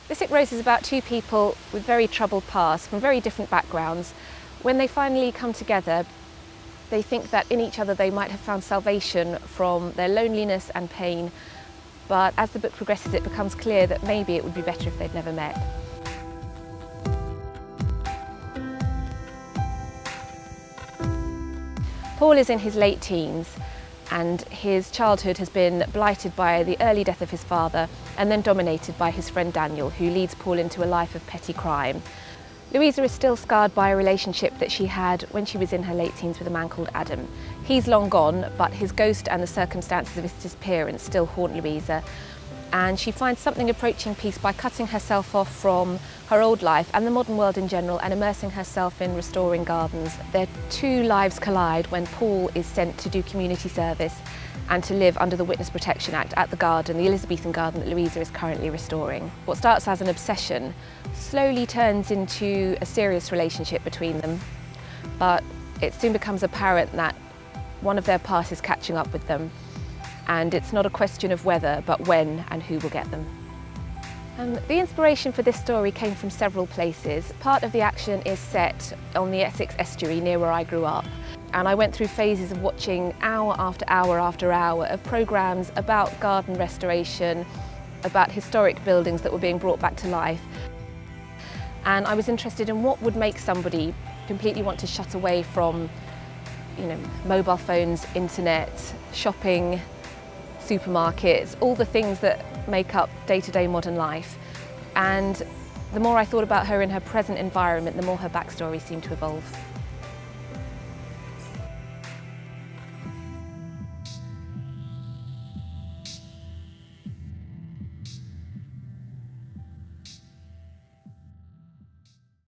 The Sick Rose is about two people with very troubled pasts from very different backgrounds. When they finally come together, they think that in each other they might have found salvation from their loneliness and pain, but as the book progresses it becomes clear that maybe it would be better if they'd never met. Paul is in his late teens and his childhood has been blighted by the early death of his father and then dominated by his friend Daniel, who leads Paul into a life of petty crime. Louisa is still scarred by a relationship that she had when she was in her late teens with a man called Adam. He's long gone, but his ghost and the circumstances of his disappearance still haunt Louisa, and she finds something approaching peace by cutting herself off from her old life and the modern world in general and immersing herself in restoring gardens. Their two lives collide when Paul is sent to do community service and to live under the Witness Protection Act at the garden, the Elizabethan garden that Louisa is currently restoring. What starts as an obsession slowly turns into a serious relationship between them, but it soon becomes apparent that one of their past is catching up with them, and it's not a question of whether, but when and who will get them. The inspiration for this story came from several places. Part of the action is set on the Essex estuary near where I grew up, and I went through phases of watching hour after hour after hour of programmes about garden restoration, about historic buildings that were being brought back to life. And I was interested in what would make somebody completely want to shut away from, mobile phones, internet, shopping, supermarkets, all the things that make up day-to-day modern life. And the more I thought about her in her present environment, the more her backstory seemed to evolve.